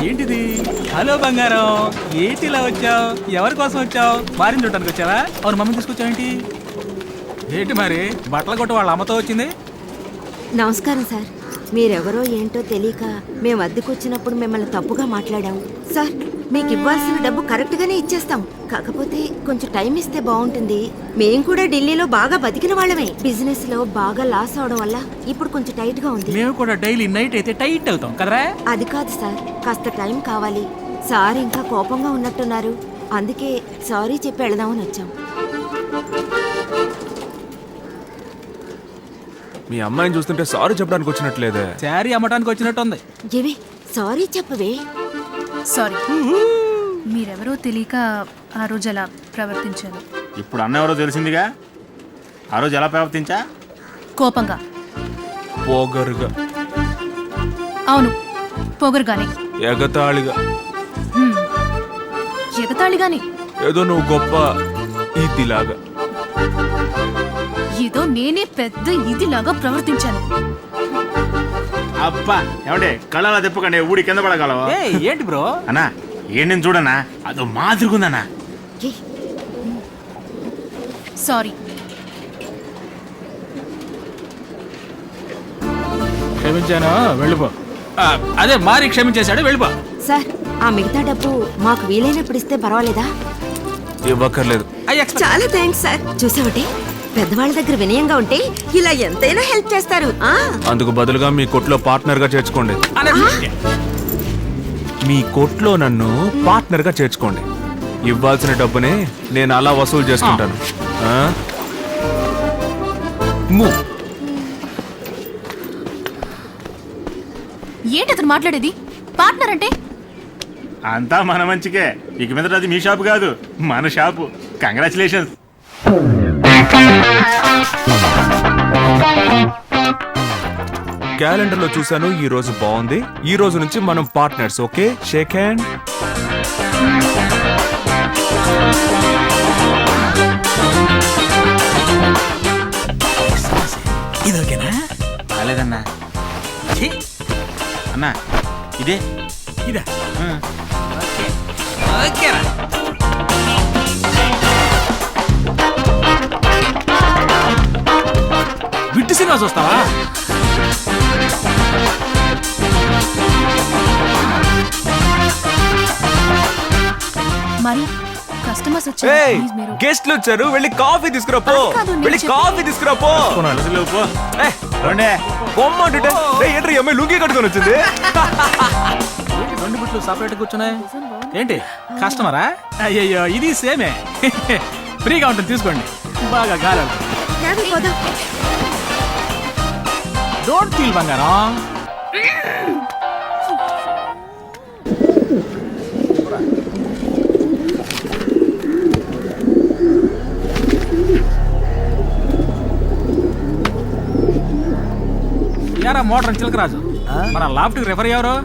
ఏంటిది? హలో బంగారం, ఏంటి ఇలా వచ్చావు? ఎవరి కోసం వచ్చావు? వారిని చూడటానికి వచ్చావా? అవును, మమ్మీని తీసుకొచ్చావేంటి? ఏంటి మరి బట్టల కొట్టు వాళ్ళ అమ్మతో వచ్చింది? నమస్కారం సార్. మీరెవరో ఏంటో తెలియక మేము అద్దెకొచ్చినప్పుడు మిమ్మల్ని తప్పుగా మాట్లాడాం సార్. మీకు ఇవ్వాల్సిన డబ్బు కరెక్ట్ గానే ఇచ్చేస్తాం. కాకపోతే కొంచెం టైం ఇస్తే బాగుంటుంది. మేం కూడా ఢిల్లీలో బాగా బతికిన వాళ్ళమే. బిజినెస్ లో బాగా లాస్ అవడం వల్ల ఇప్పుడు కొంచెం టైట్ గా ఉంది. మేము కూడా డైలీ నైట్ అయితే టైట్ అవుతాం కదరా? అది కాదు సార్, కాస్త టైం కావాలి. సార్ ఇంకా కోపంగా ఉన్నట్టున్నారు. అందుకే సారీ చెప్పి వెళదామని వచ్చాం. మీ అమ్మాయిని చూస్తుంటే సారీ చెప్పడానికి వచ్చినట్లేదే. శారీ అమ్మటానికి వచ్చినట్టు ఉంది. ఏవే సారీ చెప్పవే. సారీ, మీరెవరో తెలియక ఆ రోజు అలా ప్రవర్తించాను. ఇప్పుడు అన్న ఎవరో తెలిసిందిగా. ఆ రోజు ఎలా ప్రవర్తించా? కోపంగా. పొగరుగా. అవును, పొగరుగానే. ఎగతాళిగా. ఎగతాళిగానే. ఏదో నువ్వు గొప్ప ఇదిలాగా. ఏదో నేనే పెద్ద ఇదిలాగా ప్రవర్తించాను. అబ్బా ఏమంటే కళ్ళలా తిప్పకండి, ఊడి కింద పడగలవా? ఏంటి బ్రో? అన్నా ఏం నేను చూడన్నా, అదో మాదిరిగుందన్నా. సారీ. క్షమించాను, వెళ్ళిపో. అదే మారి క్షమించేశాడు, వెళ్ళిపో. సార్, ఆ మిగతా డబ్బు మాకు వీలైనప్పుడు ఇస్తే పర్వాలేదా? ఇవ్వక్కర్లేదు. చాలా థ్యాంక్స్ సార్. చూసావటే, పెద్దవాళ్ళ దగ్గర వినయంగా ఉంటే ఇలా ఎంతైనా హెల్ప్ చేస్తారు. అందుకు బదులుగా మీ కొట్లో పార్ట్నర్ గా చేర్చుకోండి. మీ కొట్లో నన్ను పార్ట్నర్ గా చేర్చుకోండి. ఇవ్వాల్సిన డబ్బుని నేను అలా వసూలు చేసుకుంటాను. ఏంటి అతను మాట్లాడేది? పార్ట్నర్ అంటే అంతా మన మంచికే. ఇక మీద అది మీ షాపు కాదు, మన షాపు. కంగ్రాచులేషన్స్. క్యాలెండర్ లో చూసాను, ఈ రోజు బాగుంది. ఈ రోజు నుంచి మనం పార్ట్నర్స్. Okay, shake hand. ఇది ఓకేనా? కాలేదన్నా. అన్నా ఇదే ఇదా? ఓకేరా. విట్టు సినిమా చూస్తావా? మరి కస్టమర్స్ వచ్చారు. ప్లీజ్ మీరు గెస్ట్లు వచ్చారు, వెళ్ళి కాఫీ తీసుకురా పో. అది కాదు, నేను వెళ్ళి చెప్పేది. కాఫీ తీసుకురా పో. బొమ్మంటుంటే ఏంటి ఈ అమ్మాయి లుంగి కట్టుకొని వచ్చింది? ఏంటి రెండు బిట్లు సపరేట్ కూర్చున్నాయి? ఏంటి కస్టమరా? అయ్యయ్యో, ఇది సేమే. ఫ్రీగా ఉంటుంది, తీసుకోండి. బాగా గాలి. డోంట్ ఫీల్ బంగారం. యారా మోటార్ చిలకరాజు, మన లాఫ్ట్ రిఫర్ ఎవరు?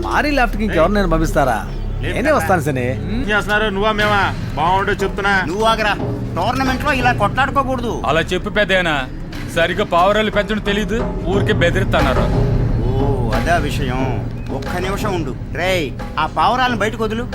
మారీ లాఫ్ట్ కి ఇంకెవరు నేను పంపిస్తారా? నేనే వస్తాను సని. చేస్తున్నారు నువ్వా మేమా? బాగుండే చెప్తున్నా. నువ్వు ఆగరా. టోర్నమెంట్ లో ఇలా కొట్లాడుకోకూడదు. అలా చెప్పు పెద్దయినా. సరిగ్గా పావురాలు పెంచడం తెలీదు, ఊరికే బెదిరిస్తున్నారు. ఓ అదే విషయం. ఒక్క నిమిషం ఉండు. రేయ్, ఆ పావురాలను బయటకు వదులు.